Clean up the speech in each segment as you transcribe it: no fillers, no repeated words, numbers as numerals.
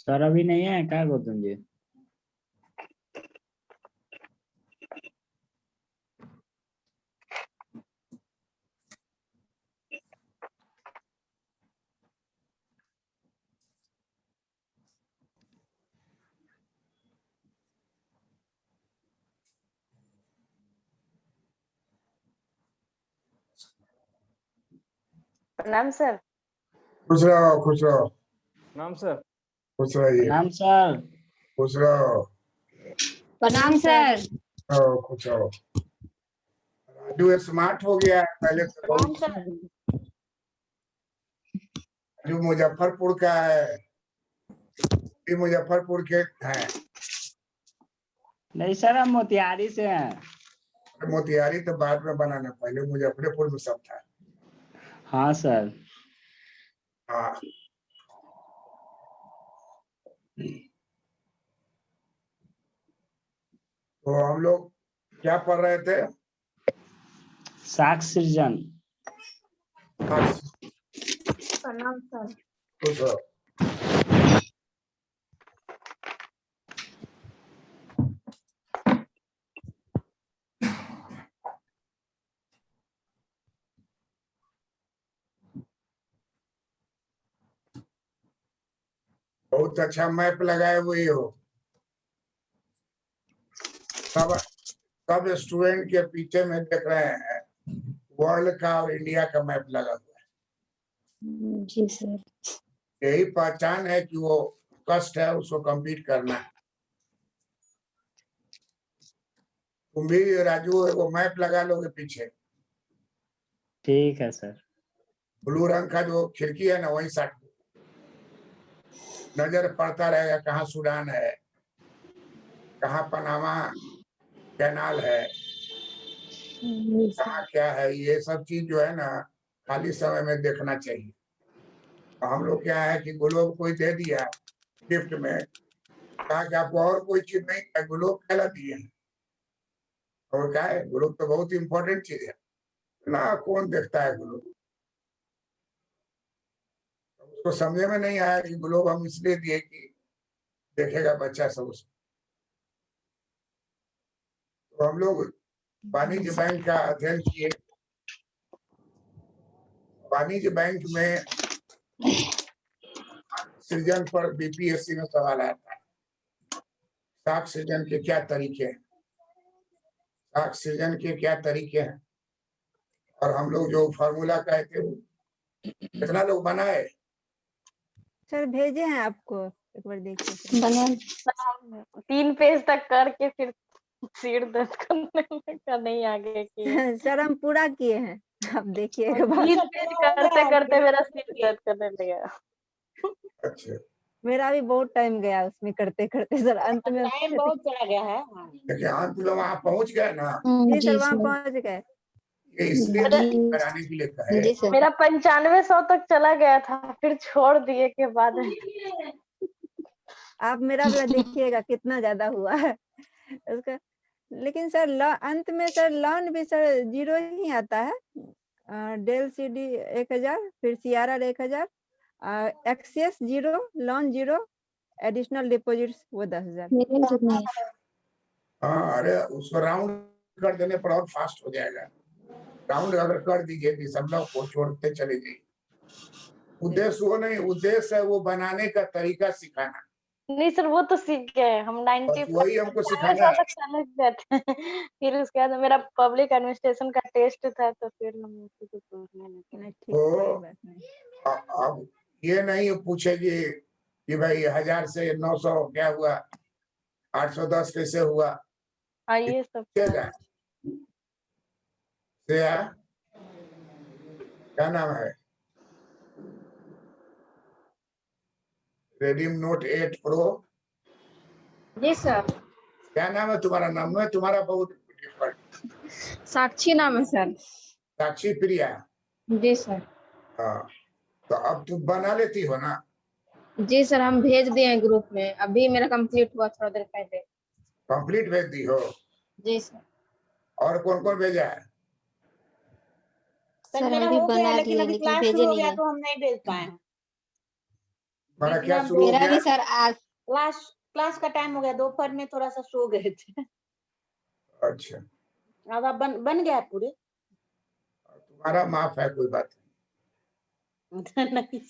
Sir अभी नहीं है क्या गौतम जी? प्रणाम सर। खुश रहो खुश रहो। नाम सर। खुश रहिए। प्रणाम सर। खुश रहो। प्रणाम सर। खुश रहो। राजू स्मार्ट हो गया है, पहले से प्रणाम बहुत। सर। राजू मुजफ्फरपुर का है, ये मुजफ्फरपुर के हैं। नहीं सर हम मोतिहारी से हैं। मोतिहारी तो बाद में बनाना, पहले मुजफ्फरपुर में सब था। हाँ सर। हाँ। तो हम लोग क्या पढ़ रहे थे? साक्ष्य सृजन। प्रणाम सर। खुश रहो। बहुत अच्छा मैप लगाए हुए हो। सब सब स्टूडेंट के पीछे में देख रहे हैं वर्ल्ड का और इंडिया का मैप लगा हुआ है। जी सर। यही पहचान है कि वो कष्ट है, उसको कंप्लीट करना है। तुम भी राजू वो मैप लगा लोगे पीछे। ठीक है सर। ब्लू रंग का जो खिड़की है ना, वही साइड नजर पड़ता रहेगा, कहाँ सूडान है, कहाँ पनामा कैनाल है, कहाँ क्या है। ये सब चीज जो है ना खाली समय में देखना चाहिए। हम लोग क्या है कि ग्लोब कोई दे दिया गिफ्ट में, कहा कि आपको और कोई चीज नहीं है, ग्लोब कहला दिए हैं। और क्या है, ग्लोब तो बहुत इंपॉर्टेंट चीज है ना, कौन देखता है ग्लोब? उसको समझे में नहीं आया कि ग्लोब हम इसलिए दिए कि देखेगा बच्चा सब उसको। तो हम लोग वाणिज्य बैंक का अध्ययन किए। वाणिज्य बैंक में सृजन पर बीपीएससी में सवाल आता है। साख सृजन के क्या तरीके हैं, साख सृजन के क्या तरीके हैं, और हम लोग जो फॉर्मूला कहते हैं कितना लोग बनाए? सर भेजे हैं आपको, एक बार देखिए। बना 3 पेज तक करके फिर सिर दर्द करने लगा, नहीं आगे किए। सर हम पूरा किए हैं, आप देखिए एक बार। 3 पेज करते करते मेरा सिर दर्द करने लगा। अच्छा, मेरा भी बहुत टाइम गया उसमें करते करते सर, अंत में टाइम बहुत चला गया है। देखिए अंत में वहां पहुंच गए ना, जी सर जी वहाँ सर। पहुँच गए। ये इसलिए जी कराने के लिए कहे। जी सर। मेरा 9500 तक चला गया था, फिर छोड़ दिए के बाद। आप मेरा वाला देखिएगा कितना ज्यादा हुआ है उसका। लेकिन सर अंत में सर लॉन भी सर 0 ही आता है। डेल सी डी 1000, फिर CRR 1000, excess 0, loan 0, additional deposits वो 10,000। मेरे में कितना है? हाँ, अरे उसको राउंड कर देने पर और फास्ट हो जाएगा। राउंड अगर कर दीजिए कि सब लोग को छोड़ते चले जाइए। उद्देश्य वो नहीं, उद्देश्य है वो बनाने का तरीका सिखाना। नहीं सर वो तो सीख गए हम। बस वही हमको सिखाना 9500 है। तक चले गए थे। फिर उसके बाद मेरा पब्लिक एडमिनिस्ट्रेशन का टेस्ट था, तो फिर हम उसी को पढ़ने लगे। नहीं ठीक, तो कोई बात नहीं। अब ये नहीं पूछेगी कि भाई 1000 से 900 क्या हुआ, 810 कैसे हुआ। हाँ ये सब पूछेगा। श्रेया, क्या नाम है? Redmi Note 8 Pro. जी सर। क्या नाम है तुम्हारा? नाम है तुम्हारा बहुत डिफरेंट। साक्षी नाम है सर। साक्षी प्रिया। जी सर। हाँ, तो अब तुम बना लेती हो ना? जी सर हम भेज दिए हैं ग्रुप में, अभी मेरा कंप्लीट हुआ थोड़ा देर पहले। कंप्लीट भेज दी हो? जी सर। और कौन कौन भेजा है? सर सर मेरा हम भी हो गया है, बना लेकिन दिए अभी लेकिन क्लास भेजे शुरू हो नहीं गया है। तो हम नहीं भेज पाए हैं। हमारा बीच में क्या हम शुरू हो मेरा गया? भी सर आज क्लास क्लास का टाइम हो गया, दोपहर में थोड़ा सा सो गए थे। अच्छा, आधा बन गया है पूरे। तुम्हारा माफ है, कोई बात नहीं नहीं।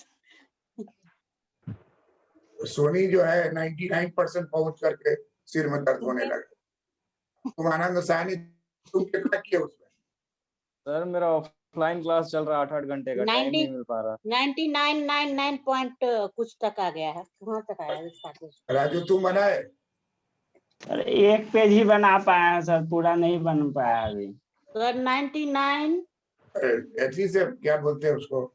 सोनी जो है 99% पहुंच करके सिर में दर्द होने लगे। तुम आनंद साहनी, तुम कितना किए उसमें? सर मेरा ऑफलाइन क्लास चल रहा है, 8-8 घंटे का, टाइम 90 नहीं मिल पा रहा। 99.99 पॉइंट कुछ तक आ गया है, वहां तक आया है इसका क्वेश्चन। राजू तुम बनाए? सर एक पेज ही बना पाए हैं सर, पूरा नहीं बन पाया अभी। सर 99 ऐसी से क्या बोलते हैं उसको,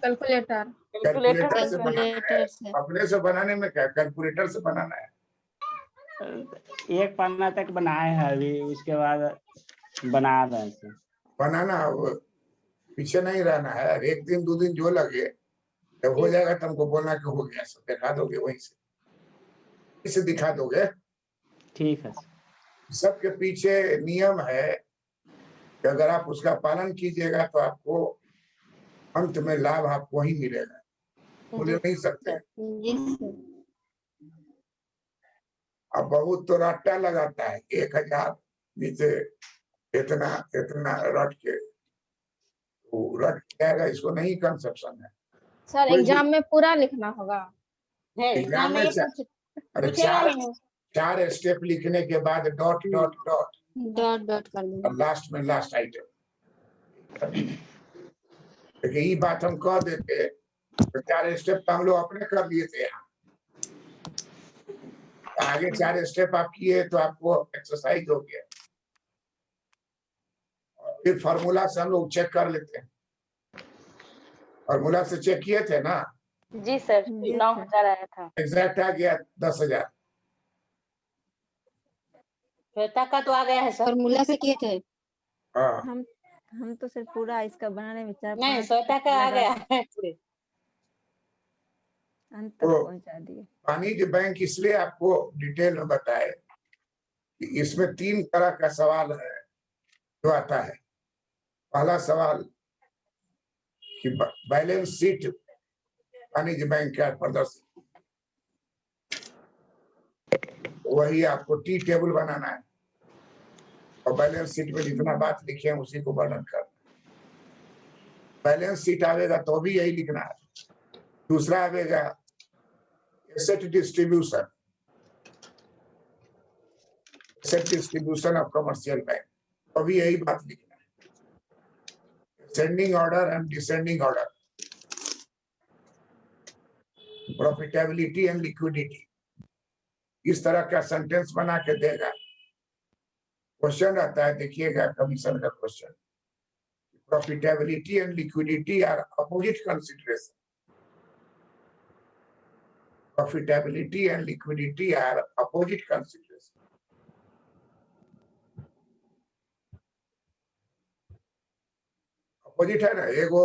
कैलकुलेटर कैलकुलेटर से बनाना है। कैलकुलेटर से अपने से बनाने में क्या, कैलकुलेटर से बनाना है। एक पन्ना तक बनाए हैं अभी, उसके बाद बना रहे हैं सर। बनाना वो पीछे नहीं रहना है, एक दिन 2 दिन जो लगे, जब हो जाएगा तुमको बोलना कि हो गया, सब दिखा दोगे, वहीं से इसे दिखा दोगे। ठीक है सर। सबके पीछे नियम है कि अगर आप उसका पालन कीजिएगा तो आपको अंत में लाभ आपको ही मिलेगा, भूल नहीं सकते। जी सर। अब बहुत तो रट्टा लगाता है, 1000 नीचे इतना इतना रट के वो रट जाएगा, इसको नहीं कंसेप्शन है। सर कोई भी एग्जाम में पूरा लिखना होगा। है, एग्जाम एग्जाम में में ये अरे पूछेगा ही नहीं। 4 स्टेप लिखने के बाद dot dot dot dot dot कर देंगे। और लास्ट में लास्ट आइटम। लेकिन ये बात हम कह देते तो 4 स्टेप तो हम लोग अपने कर लिए थे यहाँ, आगे 4 स्टेप आप किए तो आपको एक्सरसाइज हो गया, और फिर फार्मूला से हम लोग चेक कर लेते हैं। फार्मूला से चेक किए थे ना, जी सर, जी 9000 आया था। एग्जैक्ट आ गया 10,000। श्वेता का तो आ गया है सर। फॉर्मूला से किए थे। हाँ, हम तो सिर्फ पूरा इसका बनाने में 4-5 नहीं, श्वेता का आ लगा गया है पूरे। अंत तक तो पहुंचा दिए। वाणिज्य बैंक इसलिए आपको डिटेल में बताए कि इसमें 3 तरह का सवाल है जो आता है। पहला सवाल कि बैलेंस शीट वाणिज्य बैंक का प्रदर्शन, वही आपको टी टेबल बनाना है और बैलेंस शीट में जितना बात लिखे हैं उसी को वर्णन करना। बैलेंस शीट आवेगा तो भी यही लिखना है। दूसरा आवेगा asset distribution, asset distribution of commercial bank, तो भी यही बात लिखना है। Ascending order and descending order, profitability and liquidity, इस तरह का सेंटेंस बना के देगा। क्वेश्चन आता है, देखिएगा कमीशन का question, profitability and liquidity are opposite consideration. Profitability and liquidity are opposite consideration. Opposite है ना, एगो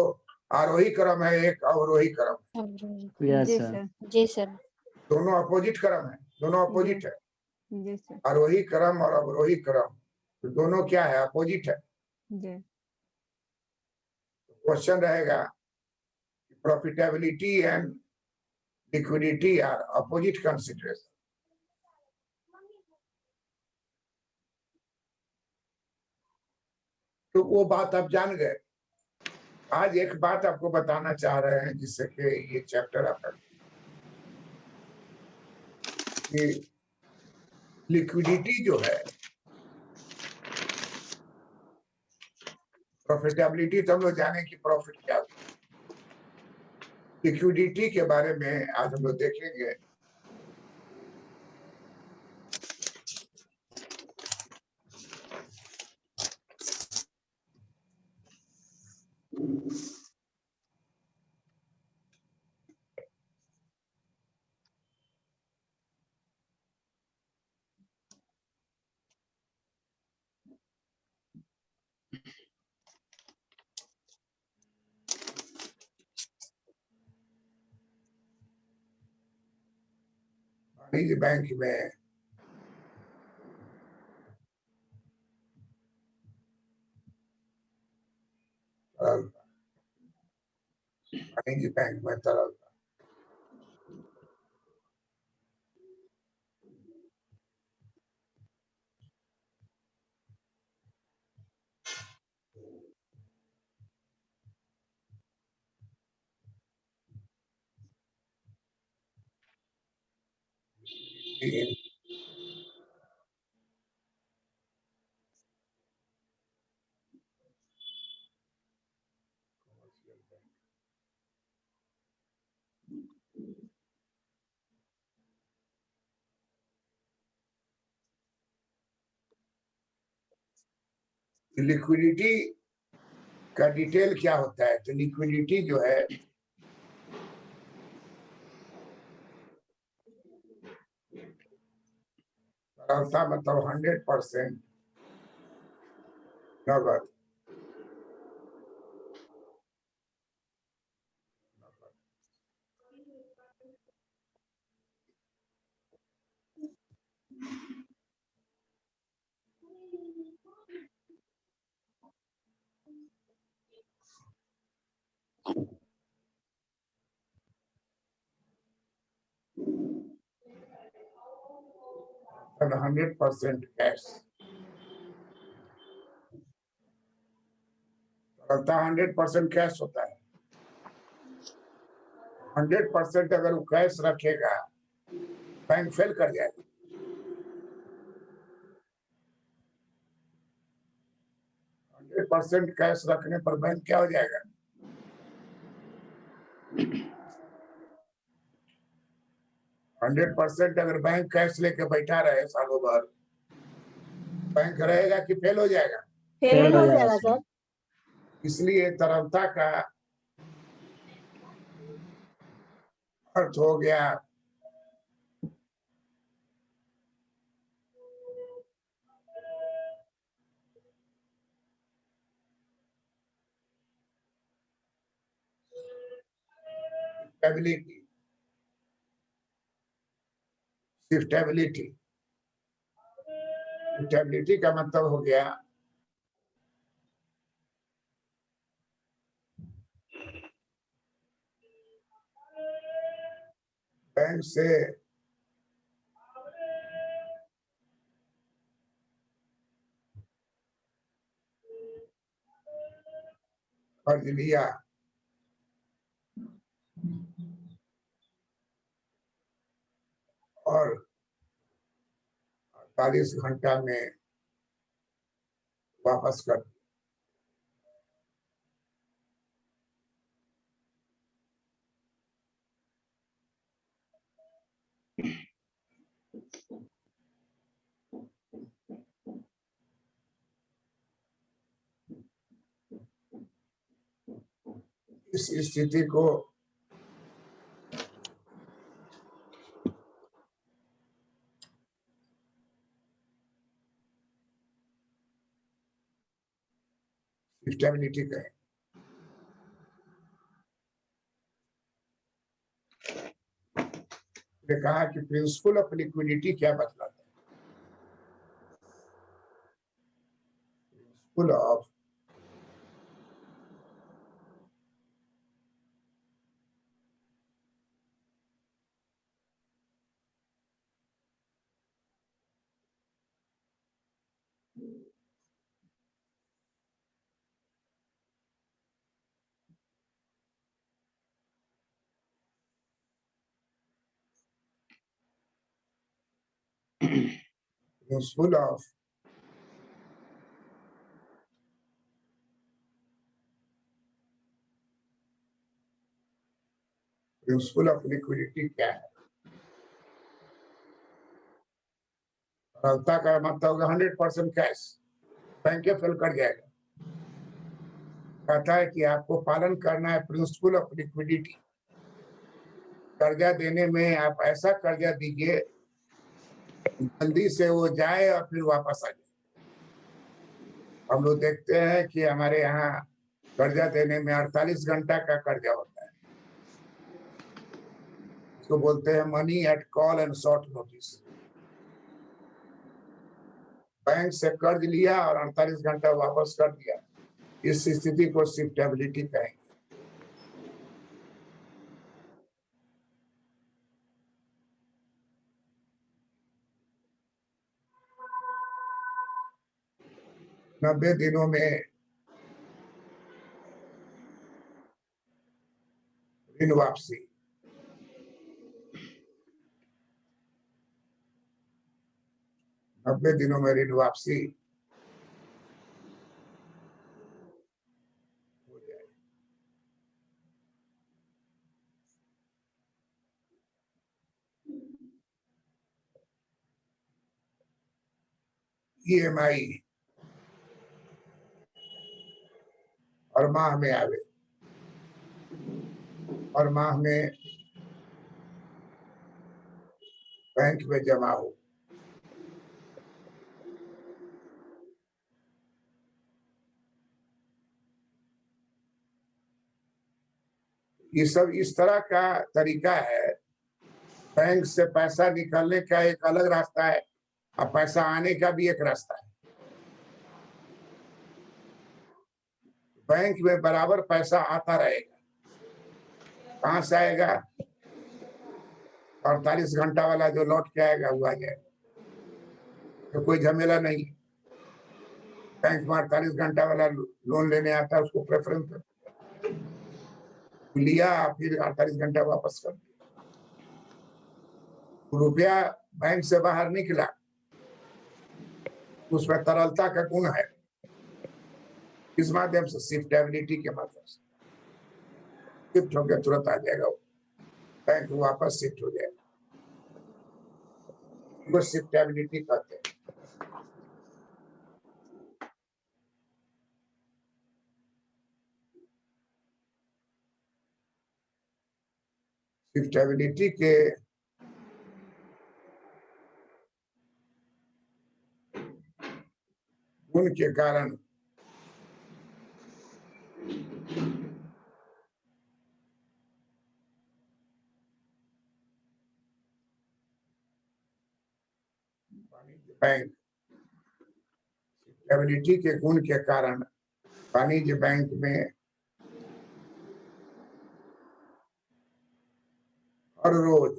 आरोही क्रम है, एक अवरोही क्रम है। यस जी सर। सर। जी सर। दोनों अपोजिट क्रम है, दोनों अपोजिट है। जी सर। आरोही क्रम और अवरोही क्रम, तो दोनों क्या है, अपोजिट है। जी क्वेश्चन रहेगा profitability and liquidity are opposite consideration. तो वो बात आप जान गए। आज एक बात आपको बताना चाह रहे हैं जिससे कि ये चैप्टर आपका, कि लिक्विडिटी जो है, प्रॉफिटेबिलिटी तो हम लोग जाने की प्रॉफिट क्या होती है, लिक्विडिटी के बारे में आज हम लोग देखेंगे। वाणिज्य बैंक में तरलता, वाणिज्य बैंक में तरलता, तीन, लिक्विडिटी का डिटेल क्या होता है? तो लिक्विडिटी जो है तरलता मतलब 100% नगद। and 100% cash. तरलता 100% कैश होता है। 100% अगर वो कैश रखेगा बैंक फेल कर जाएगा। 100% कैश रखने पर बैंक क्या हो जाएगा? 100% अगर बैंक कैश लेके बैठा रहे सालों भर, बैंक रहेगा कि फेल हो जाएगा? फेल हो जाएगा सर। इसलिए तरलता का अर्थ हो गया स्टेबिलिटी। स्टेबिलिटी स्टेबिलिटी का मतलब हो गया बैंक से कर्ज लिया और 48 घंटा में वापस कर दिया। इस स्थिति को स्टेबिलिटी कहें। ने कहा कि प्रिंसिपल ऑफ लिक्विडिटी क्या बतलाता है? Principle of principle of principle of liquidity क्या है? तरलता का मतलब होगा 100% कैश, बैंक फेल कर जाएगा। कहता है कि आपको पालन करना है प्रिंसिपल ऑफ लिक्विडिटी। कर्जा देने में आप ऐसा कर्जा दीजिए जल्दी से वो जाए और फिर वापस आ जाए। हम लोग देखते हैं कि हमारे यहाँ कर्जा देने में 48 घंटा का कर्जा होता है, इसको बोलते हैं money at call and short notice. Bank से कर्ज लिया और 48 घंटा वापस कर दिया, इस स्थिति को शिफ्टेबिलिटी कहेंगे। नब्बे दिनों में ऋण वापसी। 90 दिनों में ऋण वापसी हो जाए। EMI और माह में आवे और माह में बैंक में जमा हो। ये सब इस तरह का तरीका है। बैंक से पैसा निकालने का एक अलग रास्ता है और पैसा आने का भी एक रास्ता है। बैंक में बराबर पैसा आता रहेगा। कहां से आएगा? 48 घंटा वाला जो लौट के आएगा वो आ जाएगा, तो कोई झमेला नहीं। बैंक में 48 घंटा वाला लोन लेने आता है, उसको प्रेफरेंस लिया, फिर 48 घंटा वापस कर दिया। रुपया बैंक से बाहर निकला, उसमें तरलता का गुण है। इस माध्यम से शिफ्टेबिलिटी के माध्यम से शिफ्ट होकर तुरंत आ जाएगा, बैंक वापस शिफ्ट हो जाएगा। वो शिफ्टेबिलिटी कहते हैं। शिफ्टेबिलिटी के गुण के कारण बैंक शिफ्टेबिलिटी के गुण के कारण वाणिज्य बैंक में हर रोज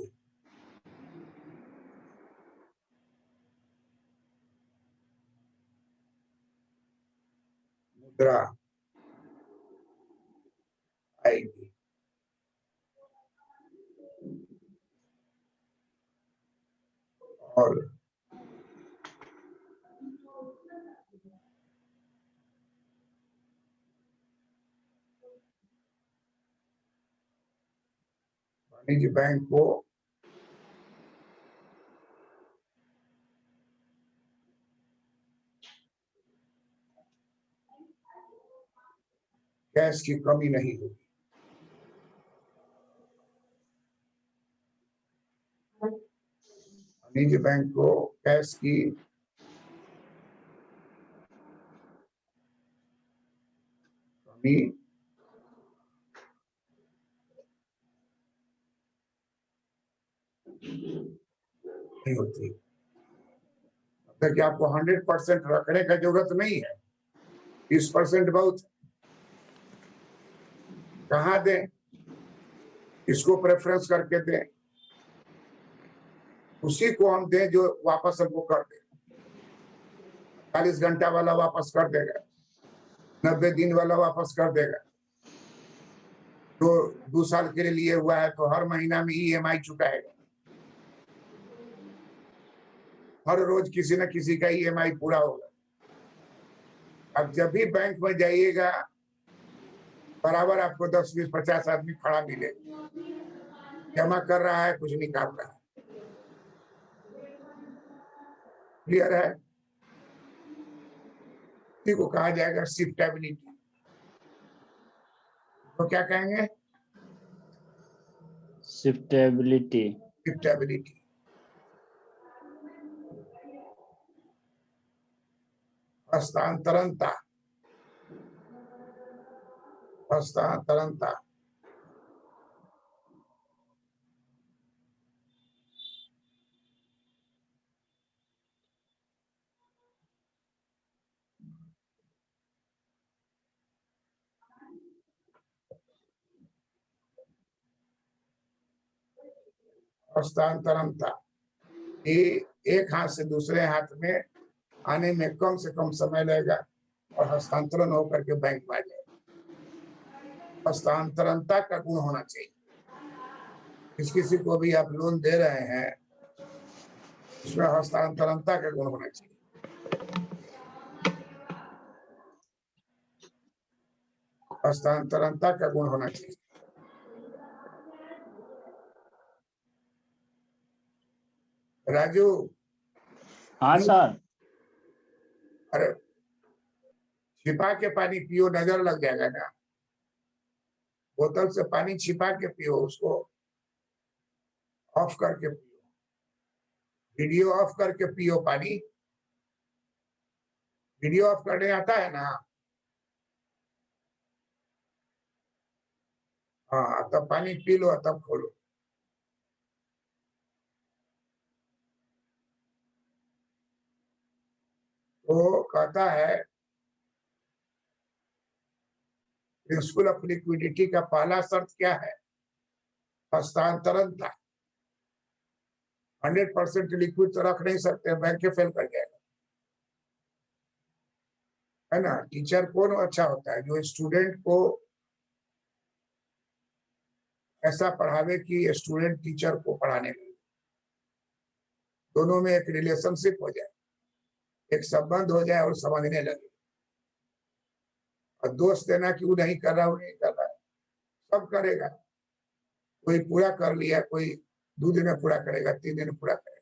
मुद्रा आएगी। और वाणिज्य बैंक को कैश की कमी नहीं होगी। वाणिज्य बैंक को कैश की कमी नहीं होती। मतलब कि आपको 100% रखने का जरूरत नहीं है, 20% बहुत। कहाँ दें? इसको प्रेफरेंस करके दें, उसी को हम दें जो वापस हमको कर दे। 40 घंटा वाला वापस कर देगा, 90 दिन वाला वापस कर देगा। तो 2 साल के लिए हुआ है तो हर महीना में EMI चुकाएगा। हर रोज किसी न किसी का EMI पूरा होगा। अब जब भी बैंक में जाइएगा, बराबर आपको 10, 20, 50 आदमी खड़ा मिलेगा, जमा कर रहा है, कुछ निकाल रहा है। क्लियर है? इसी को कहा जाएगा शिफ्टेबिलिटी। तो क्या कहेंगे? शिफ्टेबिलिटी। शिफ्टेबिलिटी। हस्तांतरणता। हस्तांतरणता। हस्तांतरणता ये एक हाथ से दूसरे हाथ में आने में कम से कम समय लगेगा और हस्तांतरण होकर के बैंक में आ जाएगा। हस्तांतरणता का गुण होना चाहिए। किसी को भी आप लोन दे रहे हैं उसमें हस्तांतरणता का गुण होना चाहिए। हस्तांतरणता का गुण होना चाहिए। राजू, हाँ सर। अरे छिपा के पानी पियो, नजर लग जाएगा ना। बोतल से पानी छिपा के पियो, उसको ऑफ करके पियो, वीडियो ऑफ करके पियो पानी। वीडियो ऑफ करने आता है ना? हाँ, तब पानी पी लो, तब खोलो। तो कहता है प्रिंसिपल ऑफ लिक्विडिटी का पहला शर्त क्या है? हस्तांतरण था। 100% लिक्विड तो रख नहीं सकते, बैंक फेल कर जाएगा, है ना। टीचर कौन अच्छा होता है? जो स्टूडेंट को ऐसा पढ़ावे कि स्टूडेंट टीचर को पढ़ाने लगे, दोनों में एक रिलेशनशिप हो जाए, एक संबंध हो जाए और समझने लगे। और दोष देना कि वो नहीं कर रहा, वो नहीं कर रहा, सब करेगा। कोई पूरा कर लिया, कोई 2 दिन में पूरा करेगा, 3 दिन में पूरा करेगा।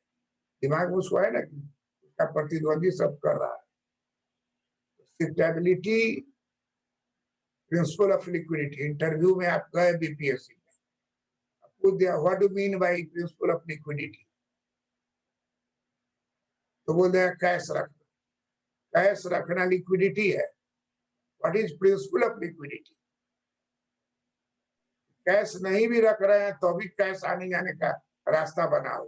दिमाग में उसको है ना कि उसका प्रतिद्वंदी सब कर रहा है। शिफ्टेबिलिटी, प्रिंसिपल ऑफ लिक्विडिटी। इंटरव्यू में आप गए बीपीएससी में, पूछ दिया what do mean by principle of liquidity, तो बोल दिया कैश रखना। कैश रखना लिक्विडिटी है। What is principle of liquidity? Cash नहीं भी रख रहे हैं तो भी कैश आने जाने का रास्ता बनाओ।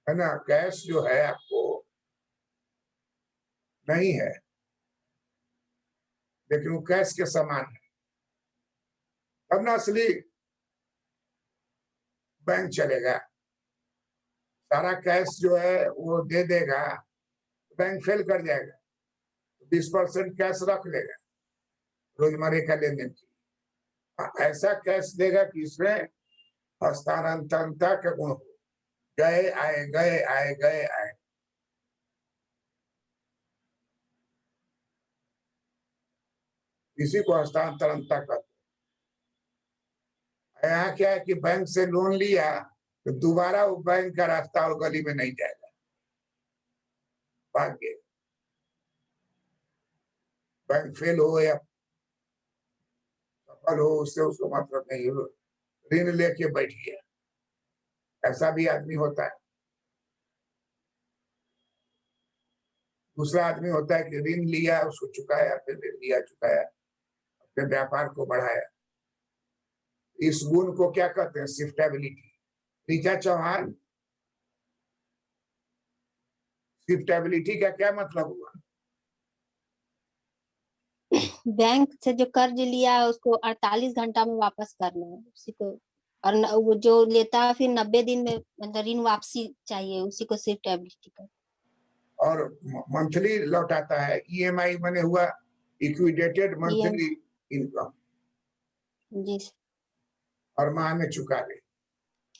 है ना। कैश जो है आपको नहीं है, लेकिन वो कैश के समान है, तब ना असली बैंक चलेगा। सारा कैश जो है वो दे देगा, बैंक फेल कर जाएगा। 20% कैश रख लेगा रोजमर्रे का लेनदेन की। ऐसा कैश देगा कि इसमें हस्तांतरणता का गुण हो, गए आए गए आए गए आए। इसी को हस्तांतरणता कहते हैं। यहाँ क्या है कि बैंक से लोन लिया तो दोबारा वो बैंक का रास्ता और गली में नहीं जाएगा, भाग गए। बैंक फेल हो या सफल हो, उससे उसको मतलब नहीं हो, ऋण लेके बैठ गया। ऐसा भी आदमी होता है। दूसरा आदमी होता है कि ऋण लिया, उसको चुकाया, फिर ऋण लिया, चुकाया, अपने व्यापार को बढ़ाया। इस गुण को क्या कहते हैं? शिफ्टेबिलिटी। रीचा चौहान, शिफ्टेबिलिटी का क्या मतलब हुआ? बैंक से जो कर्ज लिया है उसको 48 घंटा में वापस करना है उसी को, और वो जो लेता है फिर 90 दिन में मतलब ऋण वापसी चाहिए, उसी को शिफ्टेबिलिटी का। और मंथली लौटाता है। ईएमआई माने हुआ इक्विडेटेड मंथली इनकम। जी और माह में चुका दे।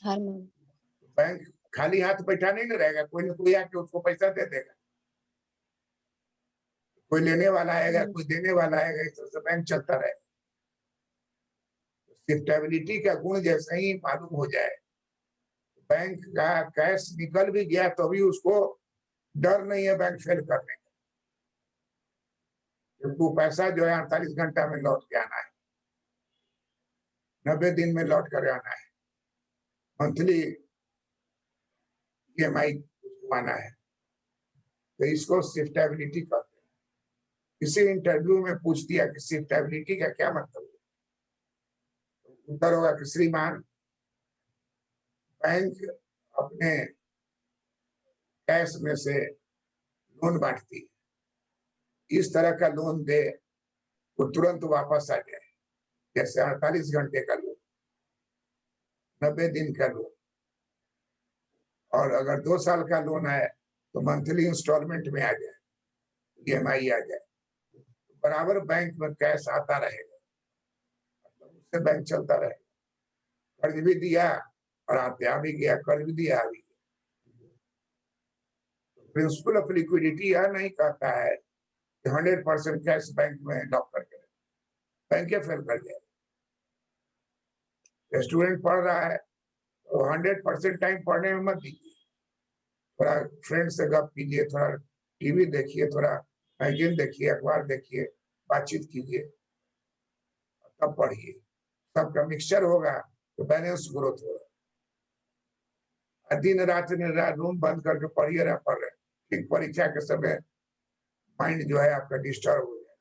हर महीने। बैंक खाली हाथ बैठा नहीं ना रहेगा, कोई ना कोई आके उसको पैसा दे देगा। कोई लेने वाला आएगा, कोई देने वाला आएगा, इस तरह से बैंक चलता रहेगा। शिफ्टेबिलिटी का गुण जैसे ही मालूम हो जाए, बैंक का कैश निकल भी गया तो भी उसको डर नहीं है बैंक फेल करने का, क्योंकि पैसा जो है 48 घंटा में लौट के आना है, 90 दिन में लौट कर आना है, मंथली ईएमआई आना है। तो इसको शिफ्टेबिलिटी कहते हैं। किसी इंटरव्यू में पूछ दिया कि शिफ्टेबिलिटी का क्या मतलब है, उत्तर होगा कि श्रीमान, बैंक अपने कैश में से लोन बांटती है, इस तरह का लोन दे वो तुरंत वापस आ जाए, जैसे 48 घंटे का लोन, 90 दिन का लोन। और अगर 2 साल का लोन है तो मंथली इंस्टॉलमेंट में आ जाए, ईएमआई आ जाए, बराबर बैंक में कैश आता रहेगा। से बैंक चलता रहे। कर्ज भी दिया और आ भी गया, कर्ज भी दिया, आ भी गया। प्रिंसिपल ऑफ लिक्विडिटी यह नहीं कहता है कि 100% कैश बैंक में लॉक करके बैंक फेल कर जाए। स्टूडेंट पढ़ रहा है तो 100% टाइम पढ़ने में मत दीजिए, थोड़ा फ्रेंड से गप कीजिए, थोड़ा टीवी देखिए, थोड़ा मैगजीन देखिए, अखबार देखिए, बातचीत कीजिए, तब पढ़िए। सबका मिक्सचर होगा तो बैलेंस ग्रोथ होगा। दिन रात रूम बंद करके पढ़िए ना पढ़ रहे, ठीक परीक्षा के समय माइंड जो है आपका डिस्टर्ब हो जाए,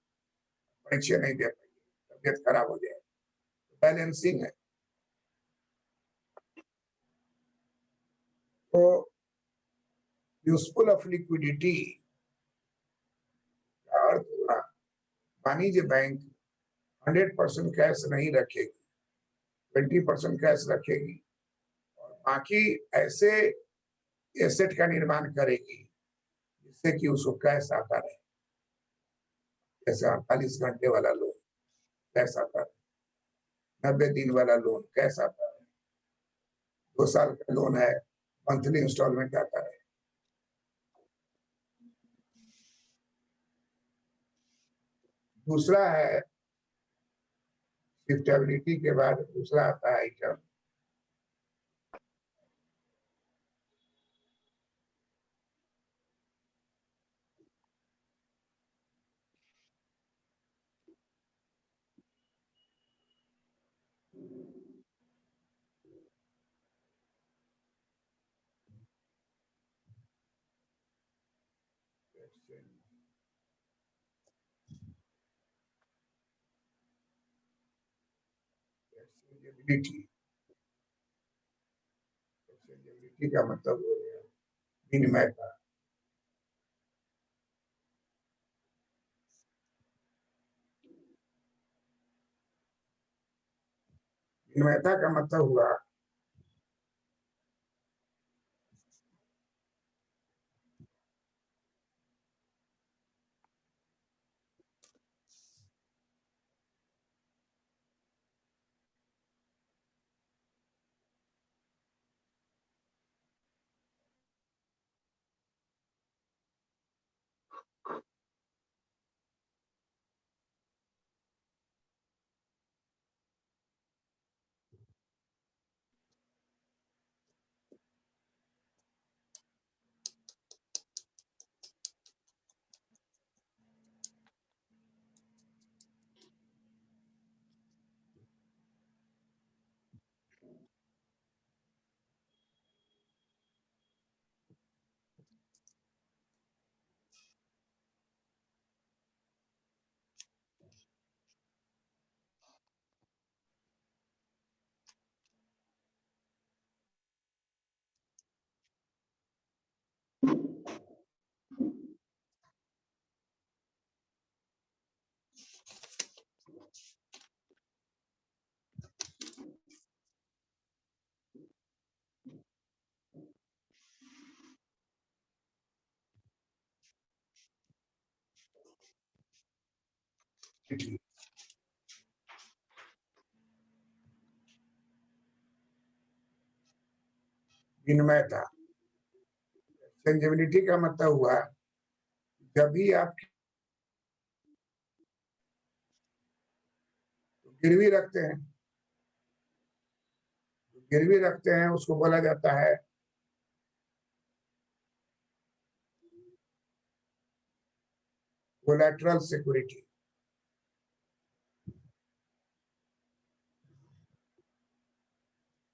परीक्षा नहीं दे पाइए, तबियत खराब हो जाए। बैलेंसिंग है। तो यूजफुल ऑफ लिक्विडिटी का अर्थ हुआ वाणिज्य बैंक 100% कैश नहीं रखेगी, 20% कैश रखेगी और बाकी ऐसे एसेट का निर्माण करेगी जिससे कि उसको कैश आता रहे। जैसे 48 घंटे वाला लोन कैश आता है, 90 दिन वाला लोन कैश आता है, 2 साल का लोन है मंथली इंस्टॉलमेंट आता है। दूसरा है शिफ्टेबिलिटी के बाद दूसरा आता है आइटम एक्सचेंजेबिलिटी। एक्सचेंजेबिलिटी का मतलब हो गया विनिमयता। विनिमयता का मतलब हुआ विनिमयता। एक्सचेंजेबिलिटी का मतलब हुआ जब भी आप गिरवी रखते हैं, गिरवी रखते हैं उसको बोला जाता है कोलैटरल सिक्योरिटी।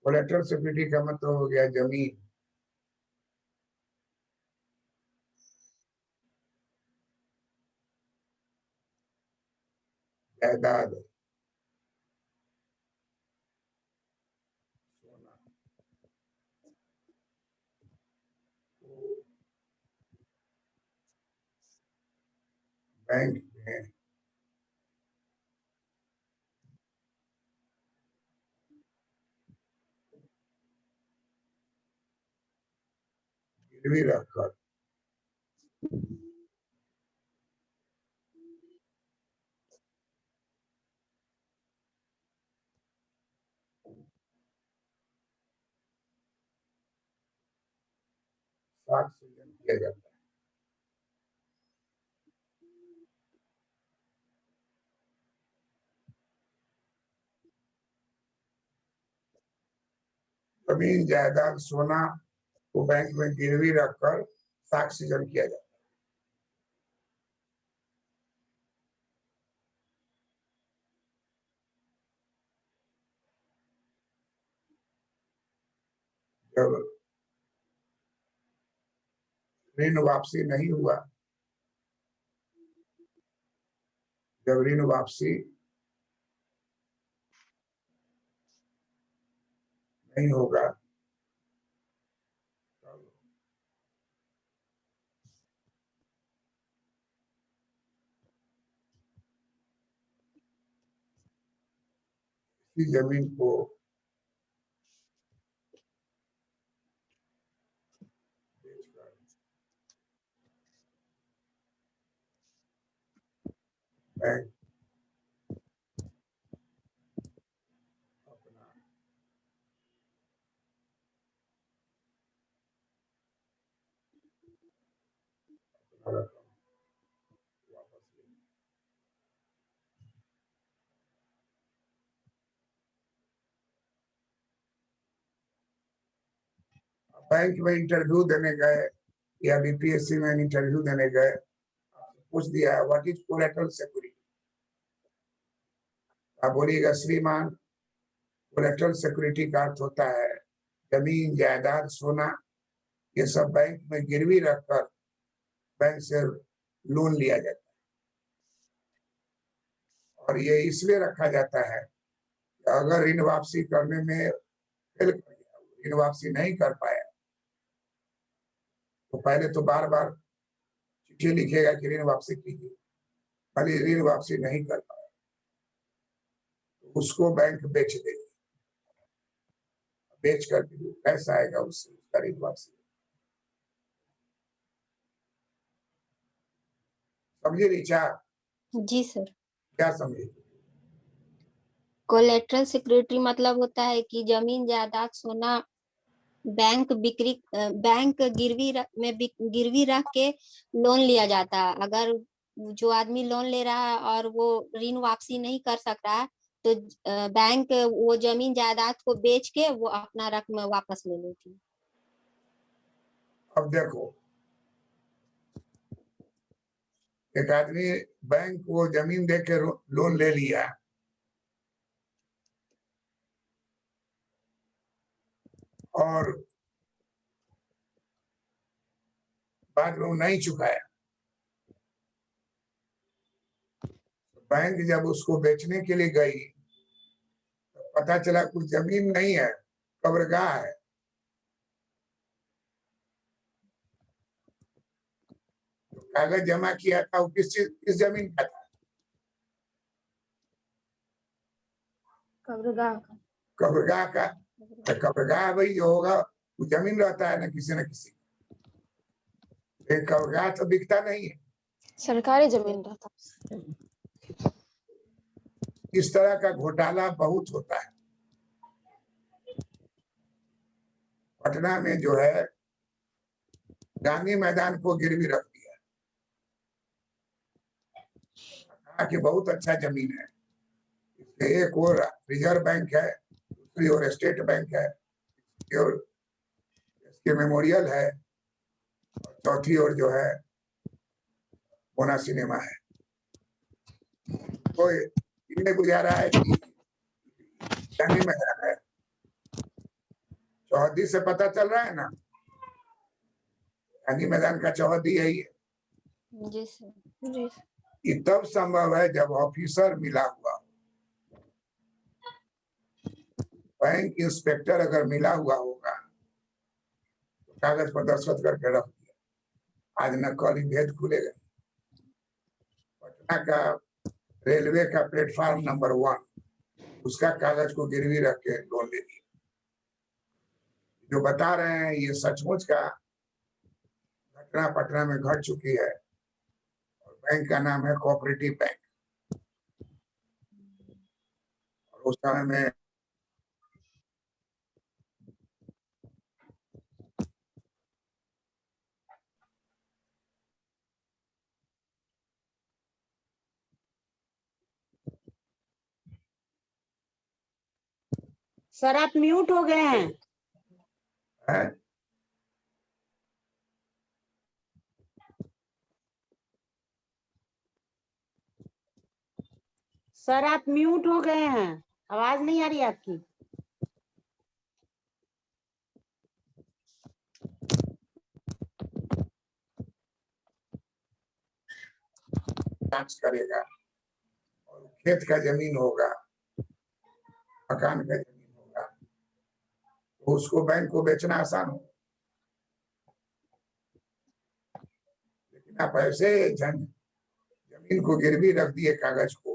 कोलैटरल सिक्योरिटी का मतलब हो गया जमीन, जायदाद, सोना। बैंक में गिरवी रखकर साख सृजन किया जाता है। जमीन जायदाद सोना को बैंक में गिरवी रखकर साख सृजन किया जाता है। जब ऋण वापसी नहीं हुआ, जब ऋण वापसी नहीं होगा तब इसी जमीन को बेचकर बैंक अपना रकम वापस ले। बैंक में इंटरव्यू देने गए या बीपीएससी में इंटरव्यू देने गए, पूछ दिया व्हाट इज कोलेटरल सिक्योरिटी, आप बोलिएगा श्रीमान कोलेटरल सिक्योरिटी का अर्थ होता है जमीन जायदाद सोना ये सब बैंक में गिरवी रखकर बैंक से लोन लिया जाता है। और ये इसलिए रखा जाता है कि अगर ऋण वापसी करने में फेल कर गया, ऋण वापसी नहीं कर पाया, तो पहले तो बार बार चिट्ठी लिखेगा कि ऋण वापसी कीजिए, खाली ऋण वापसी नहीं कर पाया तो उसको बैंक बेच देगी, बेच कर पैसा आएगा उससे उसका ऋण वापसी। समझे ऋचा? जी सर। क्या समझे? कोलेटरल सिक्योरिटी मतलब होता है कि जमीन जायदाद सोना बैंक गिरवी रख के लोन लिया जाता है। अगर जो आदमी लोन ले रहा है और वो ऋण वापसी नहीं कर सक रहा है तो बैंक वो जमीन जायदाद को बेच के वो अपना रकम वापस ले लेती है। अब देखो एक आदमी बैंक को जमीन दे के लोन ले लिया और बाद में वो नहीं चुकाया, बैंक जब उसको बेचने के लिए गई तो पता चला कुछ जमीन नहीं है, कब्रगाह है। तो कागज जमा किया था वो किस जमीन का था? कब्रगाह का। कब्रगाह का। तो कब्रगाह भाई जो होगा वो जमीन रहता है ना किसी कब्रगाह तो बिकता नहीं है, सरकारी जमीन रहता। इस तरह का घोटाला बहुत होता है। पटना में जो है गांधी मैदान को गिरवी रख दिया, कहा कि बहुत अच्छा जमीन है, इसके एक और रिजर्व बैंक है, दूसरी ओर स्टेट बैंक है, और इसके मेमोरियल है, और चौथी ओर जो है मोना सिनेमा है। तो इन्हें गुजारा है कि गांधी मैदान है, चौहद्दी से पता चल रहा है ना, गांधी मैदान का चौहद्दी यही है। जी सर। जी ये तब संभव है जब ऑफिसर मिला हुआ, बैंक इंस्पेक्टर अगर मिला हुआ होगा तो कागज पर दस्तखत करके रख दिया, आज न कल ही भेद खुलेगा। पटना का रेलवे का प्लेटफॉर्म नंबर 1 उसका कागज को गिरवी रख के लोन ले लिया। जो बता रहे हैं ये सचमुच का घटना पटना में घट चुकी है, और बैंक का नाम है कोऑपरेटिव बैंक। और उस समय में सर आप म्यूट हो गए हैं। हैं? सर आप म्यूट हो गए हैं, आवाज नहीं आ रही आपकी। जांच करेगा और खेत का जमीन होगा, मकान का जमीन होगा, तो उसको बैंक को बेचना आसान हो। लेकिन आप ऐसे जमीन को गिरवी रख दिए कागज को,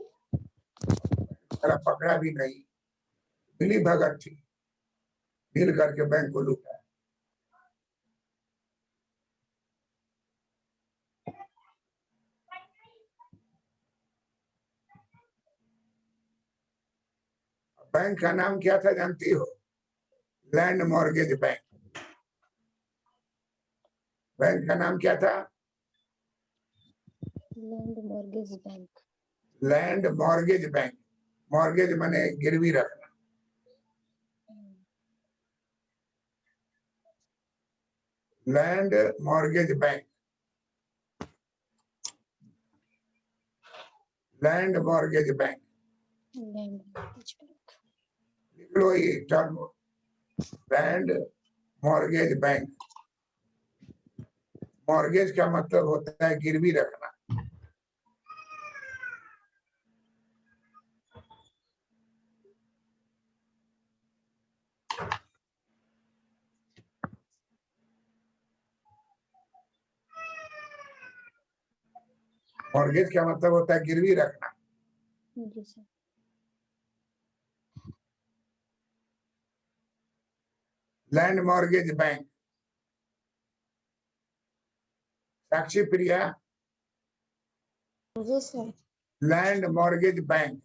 सारा पकड़ा भी नहीं, मिली भगत थी, मिल करके बैंक को लूटा। बैंक का नाम क्या था जानती हो? Land mortgage bank. बैंक का नाम क्या था? Land mortgage bank. Land mortgage bank. Mortgage माने गिरवी रखना। Land mortgage bank, land mortgage bank. Land mortgage bank. लिख लो ये term, land mortgage bank. Mortgage का मतलब होता है गिरवी रखना। मॉर्गेज का मतलब होता है गिरवी रखना। जी sir. Land mortgage bank. Sakshi Priya, जी सर। लैंड मॉर्गेज बैंक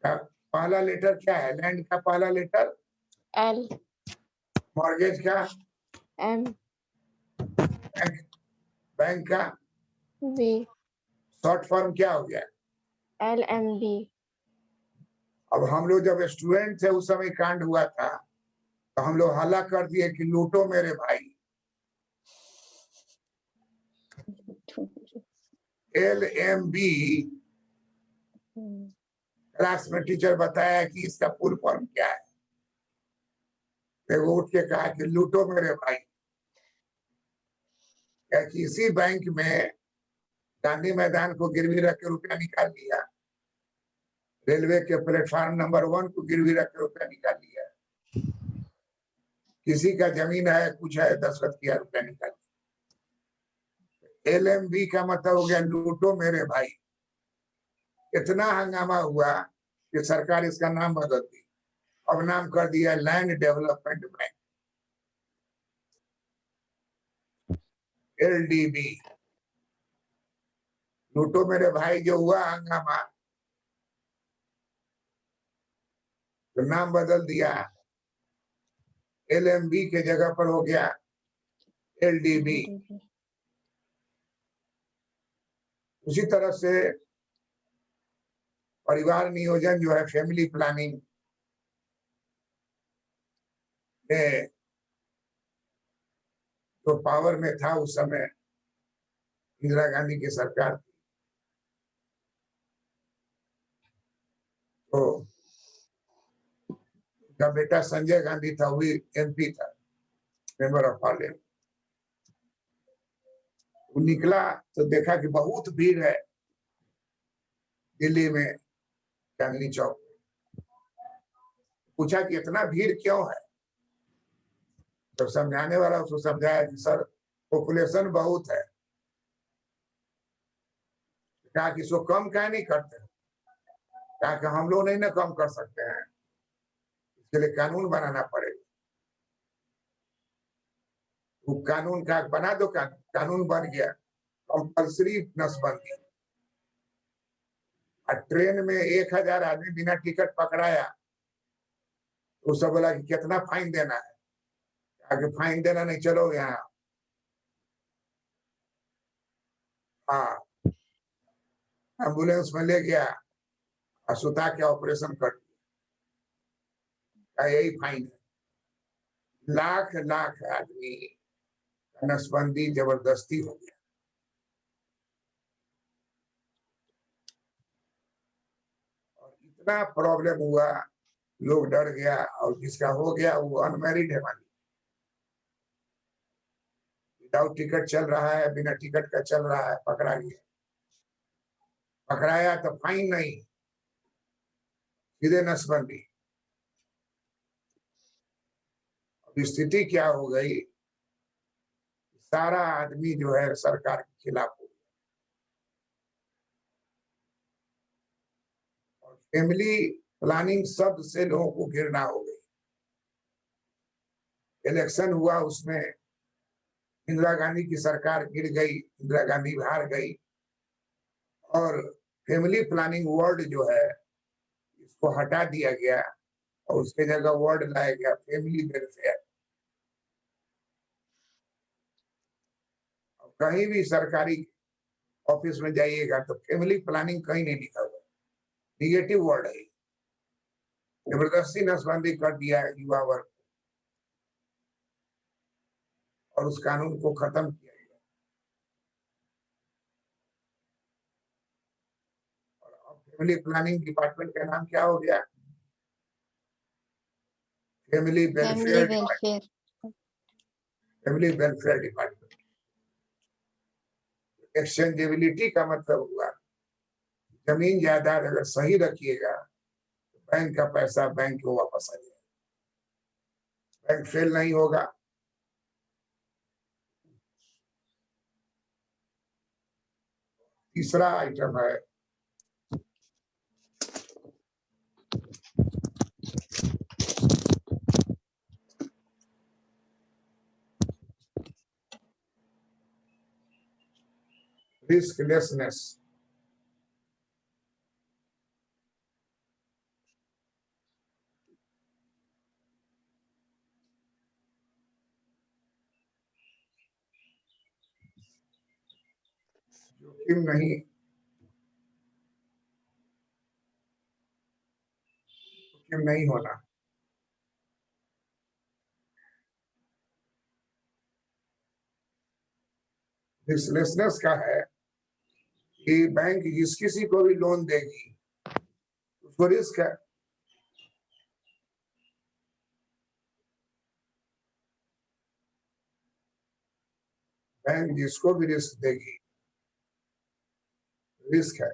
का पहला लेटर क्या है? लैंड का पहला लेटर एल। मॉर्गेज का एम। बैंक, बैंक का बी। शॉर्ट फॉर्म क्या हो गया? LMB। अब हम लोग जब स्टूडेंट थे उस समय कांड हुआ था, तो हम लोग हल्ला कर दिए कि लूटो मेरे भाई। LMB। क्लास में टीचर बताया कि इसका फुल फॉर्म क्या है, वो उठ के कहा कि लूटो मेरे भाई। क्या कि इसी बैंक में गांधी मैदान को गिरवी रख के रुपया निकाल लिया, रेलवे के प्लेटफॉर्म नंबर 1 को गिरवी रख के रुपया निकाल लिया, किसी का जमीन है कुछ है दस्तखत किया रुपया निकाल लिया। LMB का मतलब हो गया लूटो मेरे भाई। इतना हंगामा हुआ कि सरकार इसका नाम बदल दी, अब नाम कर दिया लैंड डेवलपमेंट बैंक, LDB। लूटो मेरे भाई जो हुआ हंगामा, तो नाम बदल दिया, LMB के जगह पर हो गया LDB। उसी तरह से परिवार नियोजन जो है, फैमिली प्लानिंग में जो पावर में था उस समय इंदिरा गांधी की सरकार थी, तो उनका बेटा संजय गांधी था, वही MP था, मेंबर ऑफ पार्लियामेंट। वो निकला तो देखा कि बहुत भीड़ है दिल्ली में चांदनी चौक। पूछा कि इतना भीड़ क्यों है? तो समझाने वाला उसको समझाया कि सर पॉपुलेशन बहुत है। कहा कि इसको कम क्या नहीं करते? कहा कि हम लोग नहीं ना कम कर सकते हैं, इसके लिए कानून बनाना पड़ेगा। वो कानून का बना दो, कानून बन गया कंपल्सरी नसबंदी। और ट्रेन में 1000 आदमी बिना टिकट पकड़ाया, तो सब बोला कि कितना फाइन देना है? आगे फाइन देना नहीं, चलो यहाँ हाँ एम्बुलेंस में ले गया और सुता के ऑपरेशन कर दिया। का यही फाइन है। लाख लाख आदमी का नसबंदी जबरदस्ती हो गया। और इतना प्रॉब्लम हुआ, लोग डर गया, और जिसका हो गया वो अनमैरिड है, मानी विदाउट टिकट चल रहा है, बिना टिकट का चल रहा है, पकड़ा गया। पकड़ाया तो फाइन नहीं, सीधे नसबंदी। अब स्थिति क्या हो गई, सारा आदमी जो है सरकार के खिलाफ हो गया। और फैमिली प्लानिंग शब्द से लोगों को घृणा हो गई। इलेक्शन हुआ, उसमें इंदिरा गांधी की सरकार गिर गई, इंदिरा गांधी हार गई, और फैमिली प्लानिंग वर्ड जो है इसको हटा दिया गया, और उसके जगह वर्ड लाया गया फैमिली वेलफेयर। कहीं भी सरकारी ऑफिस में जाइएगा तो फैमिली प्लानिंग कहीं नहीं लिखा हुआ, निगेटिव वर्ड है। जबरदस्ती नसबंदी कर दिया है युवा वर्ग, और उस कानून को खत्म किया गया। और अब फैमिली प्लानिंग डिपार्टमेंट का नाम क्या हो गया? Family welfare department. Family welfare department. Exchangeability का मतलब हुआ जमीन जायदाद अगर सही रखिएगा तो बैंक का पैसा बैंक को वापस आ जाएगा, बैंक फेल नहीं होगा। तीसरा आइटम है रिस्कलेसनेस। जोखिम नहीं, जोखिम नहीं होना। रिस्कलेसनेस का है कि बैंक जिस किसी को भी लोन देगी उसको रिस्क है। बैंक जिसको भी रिस्क देगी, रिस्क है।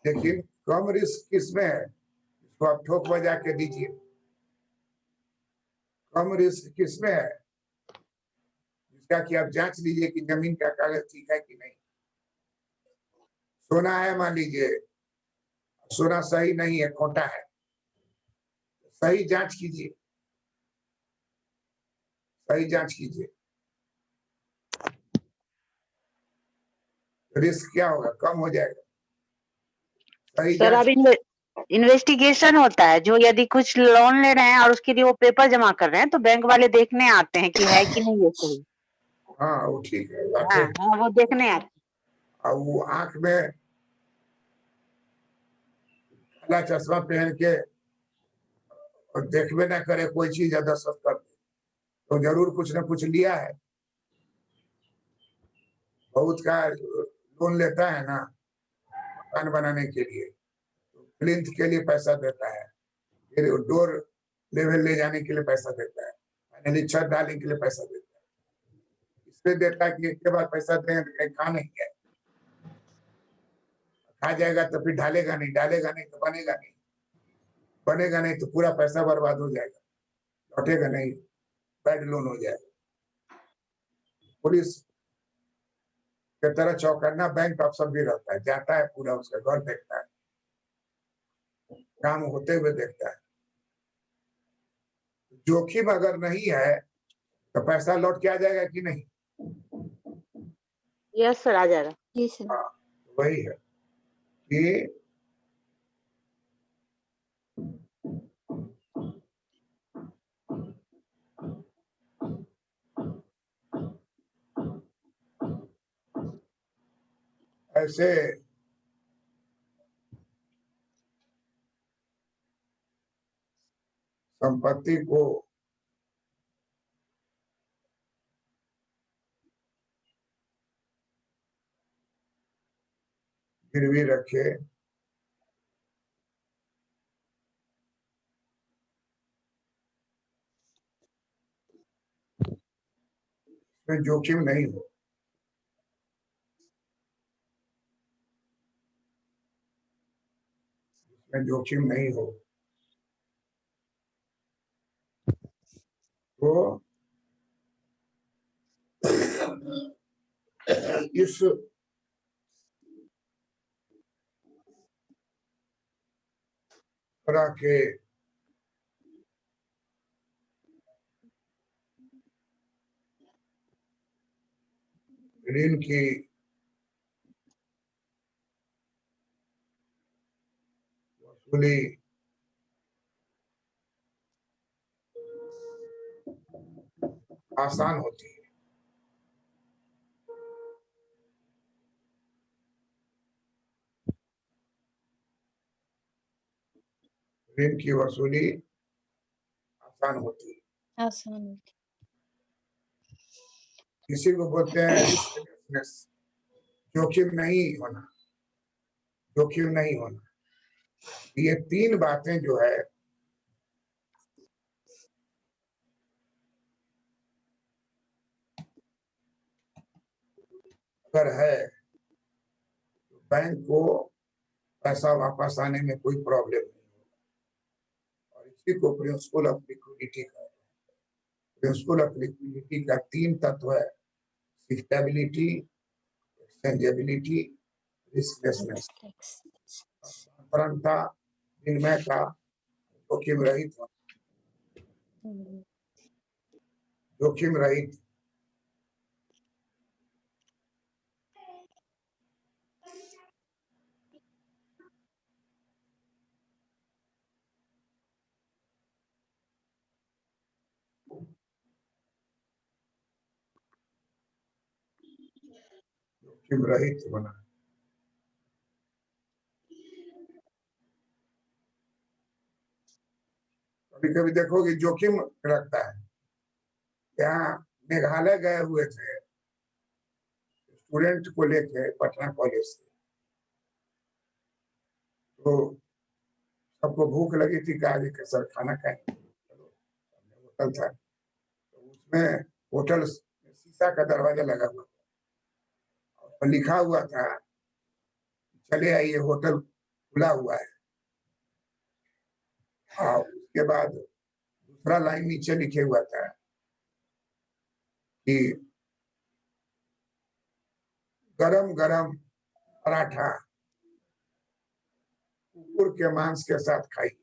लेकिन कम रिस्क किसमें है, इसको आप ठोक बजा के दीजिए। कम रिस्क किसमें है, जिसका कि आप जांच लीजिए कि जमीन का कागज ठीक है कि नहीं। सोना है, मान लीजिए सोना सही नहीं है, खोटा है, सही जांच कीजिए, सही जांच कीजिए। रिस्क क्या होगा, कम हो जाएगा। सही सर जांच। अब इन्वेस्टिगेशन होता है, जो यदि कुछ लोन ले रहे हैं और उसके लिए वो पेपर जमा कर रहे हैं तो बैंक वाले देखने आते हैं कि है कि नहीं ये सही। हाँ वो ठीक है, हाँ हाँ, वो देखने आते हैं। और वो आंख में काला चश्मा पहन के और देखबे ना करे कोई चीज ज्यादा सस्त कर दे, तो जरूर कुछ ना कुछ लिया है। बहुत का लोन लेता है ना मकान बनाने के लिए, तो प्लिंथ के लिए पैसा देता है, फिर डोर लेवल ले जाने के लिए पैसा देता है, फाइनली छत डालने के लिए पैसा देता है। इसलिए देता है कि एक के बाद पैसा देंगे तो कहीं खा नहीं गया, खा जाएगा तो फिर ढालेगा नहीं, डालेगा नहीं तो बनेगा नहीं, बनेगा नहीं तो पूरा पैसा बर्बाद हो जाएगा, लौटेगा नहीं, बैड लोन हो जाएगा। पुलिस के तरह चौकन्ना बैंक अफसर भी रहता है, जाता है पूरा उसका घर देखता है, काम होते हुए देखता है। जोखिम अगर नहीं है तो पैसा लौट के आ जाएगा कि नहीं? यस सर, आ जाएगा। जी सर। हाँ, वही है कि ऐसे संपत्ति को गिरवी रखे इसमें जोखिम नहीं हो, इसमें जोखिम नहीं हो तो इस तरह के ऋण की वसूली आसान होती है। ऋण की वसूली आसान होती है। आसान। इसी को बोलते हैं रिस्कलेसनेस, जोखिम नहीं होना, जोखिम नहीं होना। ये तीन बातें जो है अगर है तो बैंक को पैसा वापस आने में कोई प्रॉब्लम नहीं होगा। और इसी को प्रिंसिपल ऑफ लिक्विडिटी का, प्रिंसिपल ऑफ लिक्विडिटी का तीन तत्व है: शिफ्टेबिलिटी, एक्सचेंजेबिलिटी, रिस्कलेसनेस। तरलता, विनिमय का जोखिम रहित होना, जोखिम रहित। जोखिम रहित होना। कभी कभी देखोगे जोखिम रखता है। यहाँ मेघालय गए हुए थे स्टूडेंट को लेके पटना कॉलेज से, तो सबको भूख लगी थी, कहा कि सर खाना खाएं। चलो, होटल था, तो उसमें होटल शीशा का दरवाजा लगा हुआ था और लिखा हुआ था चले आइए होटल खुला हुआ है। हाँ, उसके बाद दूसरा लाइन नीचे लिखे हुआ था कि गरम गरम पराठा कुकुर के मांस के साथ खाइए।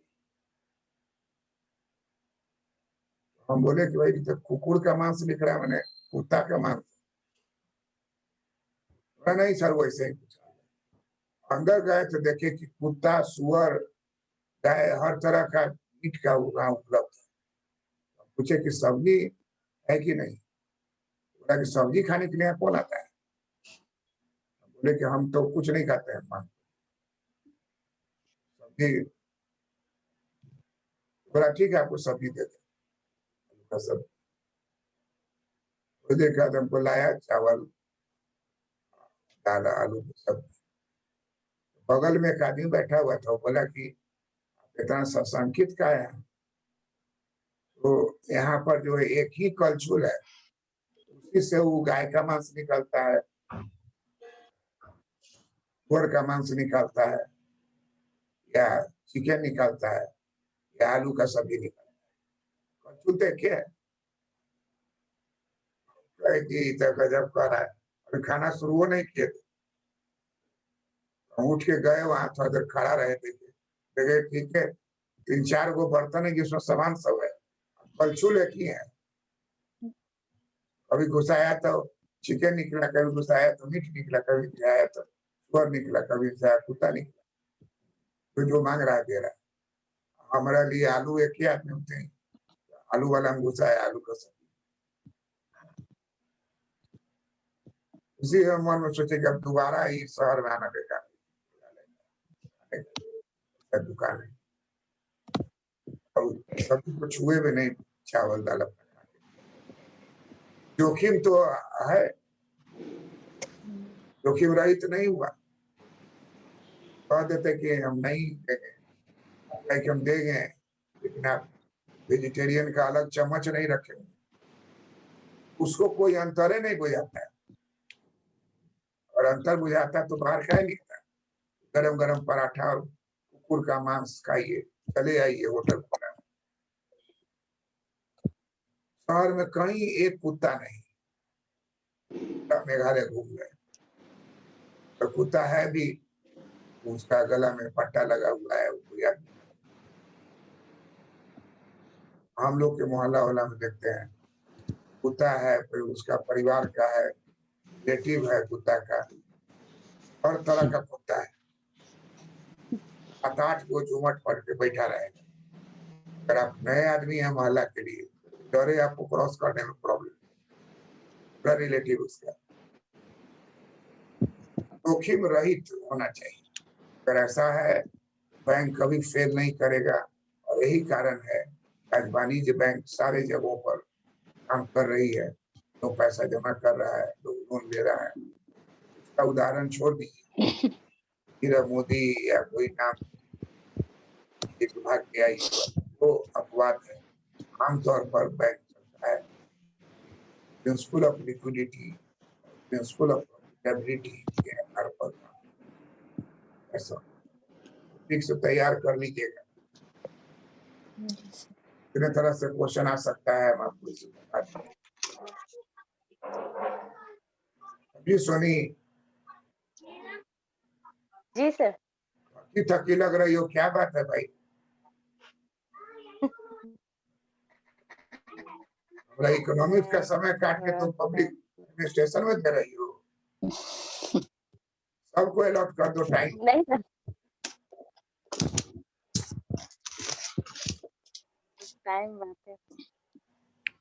हम बोले कि भाई तो कुकुर का मांस लिख रहा है, मैंने कुत्ता का मांस। नहीं सर, वैसे ही कुछ। अंदर गए तो देखे कि कुत्ता, सुअर, गाय, हर तरह का मीट का वहां उपलब्ध है। पूछे कि सब्जी है कि नहीं, बोला कि सब्जी खाने के लिए कौन आता है। बोले कि हम तो कुछ नहीं खाते हैं मांस, सब्जी। बोला ठीक है, आपको सब्जी दे दे। सब देखा तो हमको लाया चावल, दाल, आलू की सब्जी। बगल में एक आदमी बैठा हुआ था, वो बोला कि इतना सशंकित का है। तो यहाँ पर जो है एक ही कलछुल है, उसी से वो गाय का मांस निकलता है, सुअर का मांस निकलता है, या चिकन निकलता है, या आलू का सब्जी निकलता है। कलछुल देखे है तो गजब कर रहा है। अभी खाना शुरू हो नहीं किए थे, हम उठ के गए वहां, थोड़ा देर खड़ा रहे, देखे ठीक है 3-4 गो बर्तन है जिसमें सामान सब है, कलछुल एक ही है। कभी घुसाया तो चिकन निकला, कभी घुसाया तो मीट निकला, कभी घुसाया तो सुअर निकला, कभी घुसाया कुत्ता निकला। तो जो मांग रहा है दे रहा है। हमारे लिए आलू एक ही आदमी होते हैं, आलू वाला हम घुसाया आलू का सब्जी। उसी मन में सोचे कि अब दोबारा ही शहर में आना बेकार, दुकान है। और सब्जी को छुए भी नहीं, चावल दाल अपना खा के। जोखिम तो है, जोखिम रहित नहीं हुआ। कह देते कि हम नहीं देंगे, कि हम देंगे, लेकिन आप वेजिटेरियन का अलग चम्मच नहीं रखेंगे, उसको कोई अंतर ही नहीं बुझाता है। और अंतर बुझाता तो बाहर खा नहीं था। गरम गरम पराठा और कुकुर का मांस खाइए, चले आइए होटल पर। शहर में कहीं एक कुत्ता नहीं, मेघालय घूम गए तो कुत्ता है भी, उसका गला में पट्टा लगा हुआ है, हम लोग के मोहल्ला वाला में देखते हैं कुत्ता है, फिर उसका परिवार का है, रिलेटिव है कुत्ता का, हर तरह का कुत्ता है। 7-8 को झूमट पड़ के बैठा रहेगा। अगर आप नए आदमी हैं मोहल्ला के लिए, डरे आपको क्रॉस करने में प्रॉब्लम, पूरा रिलेटिव उसका। जोखिम रहित होना चाहिए। अगर ऐसा है, बैंक कभी फेल नहीं करेगा। और यही कारण है आज वाणिज्य बैंक सारे जगहों पर काम कर रही है, तो पैसा जमा कर रहा है, लोग लोन ले रहा है। इसका उदाहरण छोड़ दीजिए, नीरव मोदी या कोई नाम एक विभाग के आई तो अपवाद है। आमतौर पर बैंक चलता है principle of liquidity, principle of profitability के आधार पर। ऐसा ठीक से तैयार कर लीजिएगा। कितने तरह से क्वेश्चन आ सकता है, हम आपको इसे बताते हैं। अभी सोनी जी सर। थकी थकी लग रही हो, क्या बात है भाई? हमारा इकोनॉमिक्स का समय काट के तुम पब्लिक एडमिनिस्ट्रेशन में दे रही हो। सबको अलॉट कर दो टाइम। नहीं सर, टाइम बात है।